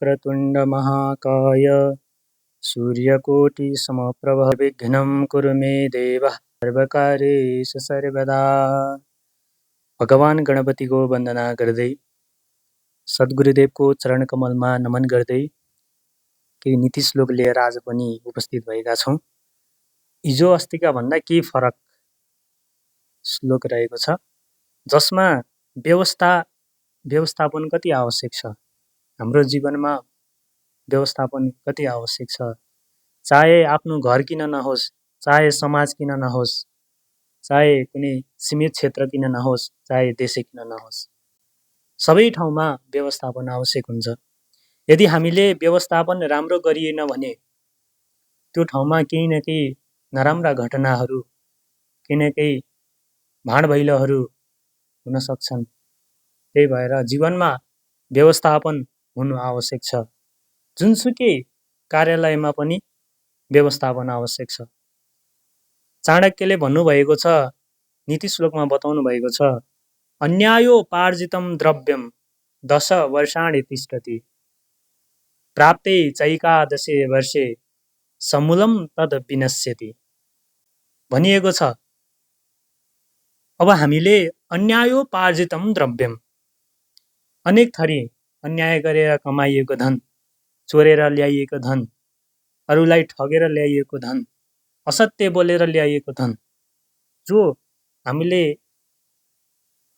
वक्रतुण्ड महाकाय सूर्यकोटि समप्रभ विघ्नं कुरु मे देव सर्वकार्येषु सर्वदा। भगवान गणपतिको वन्दना गर्दै सद्गुरुदेवको चरण कमलमा नमन गर्दै केही नीति श्लोक लिएर आज पनि उपस्थित भएका छौँ। हिजो अस्तिका भन्दा केही फरक श्लोक रहेको छ, जसमा व्यवस्थापन कति आवश्यक छ, हाम्रो जीवनमा व्यवस्थापन कति आवश्यक छ। चाहे आफ्नो घर किन नहोस्, चाहे समाज किन नहोस्, चाहे कुनै सीमित क्षेत्र किन नहोस्, चाहे देशै किन नहोस्, सबै ठाउँमा व्यवस्थापन आवश्यक हुन्छ। यदि हामीले व्यवस्थापन राम्रो गरिएन भने त्यो ठाउँमा केही न केही नराम्रा घटनाहरू, केही न केही भाँडभैलोहरू हुन सक्छन्। त्यही भएर जीवनमा व्यवस्थापन हुनु आवश्यक छ। जुनसुकै कार्यालयमा पनि व्यवस्थापन आवश्यक छ। चाणक्यले भन्नुभएको छ, नीति श्लोकमा बताउनु भएको छ, अन्यायोपार्जितं द्रव्यं 10 वर्षाणि तिष्ठति प्राप्ते चैकादशे वर्षे समूलं तद् विनश्यति भनिएको छ। अब हामीले अन्यायोपार्जितं द्रव्यम, अनेक थरी अन्याय गरेर कमाइएको धन, चोरेर ल्याइएको धन, अरूलाई ठगेर ल्याइएको धन, असत्य बोलेर ल्याइएको धन, जो हामीले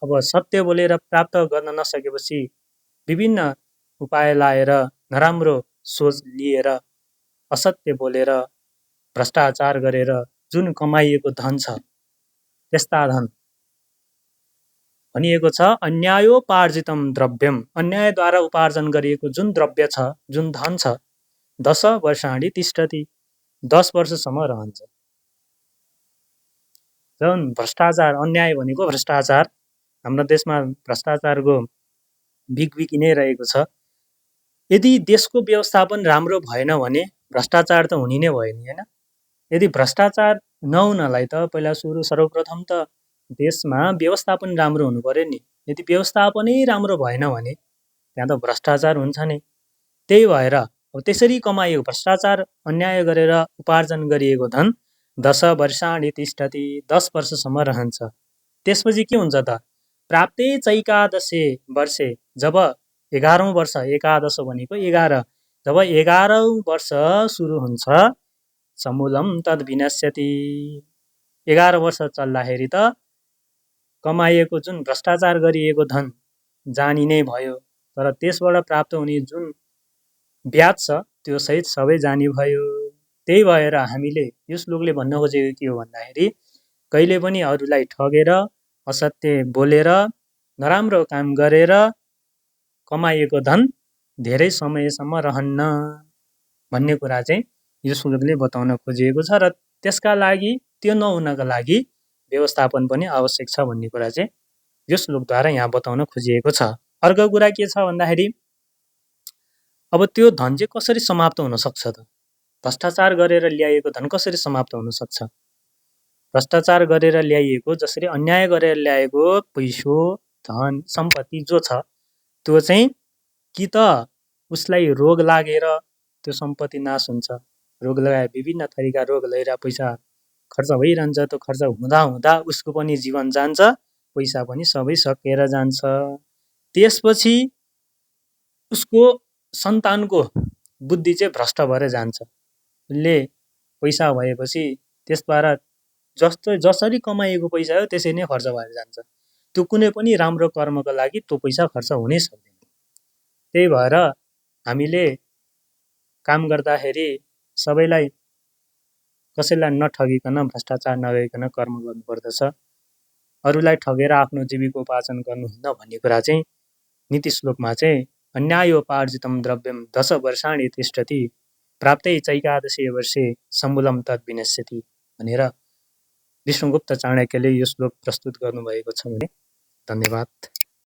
अब सत्य बोलेर प्राप्त गर्न नसकेपछि विभिन्न उपाय लाएर, नराम्रो सोच लिएर, असत्य बोलेर, भ्रष्टाचार गरेर जुन कमाइएको धन छ, त्यस्ता धन भनिएको छ अन्यायोपार्जितं द्रव्यम, अन्यायद्वारा उपार्जन गरिएको जुन द्रव्य छ, जुन धन छ, 10 वर्षाणि तिष्ठति, 10 वर्षसम्म रहन्छ। जुन भ्रष्टाचार, अन्याय भनेको भ्रष्टाचार, हाम्रो देशमा भ्रष्टाचारको बिगबिगी नै रहेको छ। यदि देशको व्यवस्थापन राम्रो भएन भने भ्रष्टाचार त हुने नै भयो नि, हैन? यदि भ्रष्टाचार नहुनलाई त पहिला सर्वप्रथम त देशमा व्यवस्थापन राम्रो हुनु पर्यो नि। यदि व्यवस्थापनै राम्रो भएन भने त्यहाँ त भ्रष्टाचार हुन्छ नि। त्यही भएर अब त्यसरी कमाइएको, भ्रष्टाचार अन्याय गरेर उपार्जन गरिएको धन 10 वर्षाणि तिष्ठति, 10 वर्षसम्म रहन्छ। त्यसपछि के हुन्छ त? प्राप्ते चैकादशे वर्षे, जब 11औं वर्ष, एकादश भनेको 11, जब 11औं वर्ष सुरु हुन्छ, समूलं तद् विनश्यति, 11 वर्ष चल्दाखेरि त कमाइएको जुन भ्रष्टाचार गरिएको धन जानी नै भयो, तर त्यसबाट प्राप्त हुने जुन ब्याज छ त्यो सहित सबै जानी भयो। त्यही भएर हामीले यो श्लोकले भन्न खोजेको के हो भन्दाखेरि, कहिले पनि अरूलाई ठगेर, असत्य बोलेर, नराम्रो काम गरेर कमाइएको धन धेरै समयसम्म रहन्न भन्ने कुरा चाहिँ यो श्लोकले बताउन खोजिएको छ। र त्यसका लागि, त्यो नहुनका लागि व्यवस्थापन पनि आवश्यक छ भन्ने कुरा चाहिँ यो श्लोकद्वारा यहाँ बताउन खोजिएको छ। अर्को कुरा के छ भन्दाखेरि, अब त्यो धन चाहिँ कसरी समाप्त हुन सक्छ त? भ्रष्टाचार गरेर ल्याइएको धन कसरी समाप्त हुन सक्छ? भ्रष्टाचार गरेर ल्याइएको, जसरी अन्याय गरेर ल्याएको पैसो, धन, सम्पत्ति जो छ, त्यो चाहिँ कि त उसलाई रोग लागेर त्यो सम्पत्ति नाश हुन्छ, रोग लगाए विभिन्न थरीका रोग लिएर पैसा खर्च भइरहन्छ, त्यो खर्च हुँदा हुँदा उसको पनि जीवन जान्छ, पैसा पनि सबै सकेर जान्छ। त्यसपछि उसको सन्तानको बुद्धि चाहिँ भ्रष्ट भएर जान्छ। उसले पैसा भएपछि त्यसद्वारा जसरी कमाइएको पैसा हो त्यसरी नै खर्च भएर जान्छ। त्यो कुनै पनि राम्रो कर्मको लागि त्यो पैसा खर्च हुनै सक्दैन। त्यही भएर हामीले काम गर्दाखेरि सबैलाई, कसैलाई नठगिकन, भ्रष्टाचार नगरिकन कर्म गर्नुपर्दछ। अरूलाई ठगेर आफ्नो जीविकोपार्जन गर्नुहुन्न भन्ने कुरा चाहिँ नीति श्लोकमा चाहिँ अन्यायोपार्जितं द्रव्यं 10 वर्षाणि तिष्ठति प्राप्ते चैकादशे वर्षे समूलं तद् विनश्यति भनेर विष्णुगुप्त चाणक्यले यो श्लोक प्रस्तुत गर्नुभएको छ भने धन्यवाद।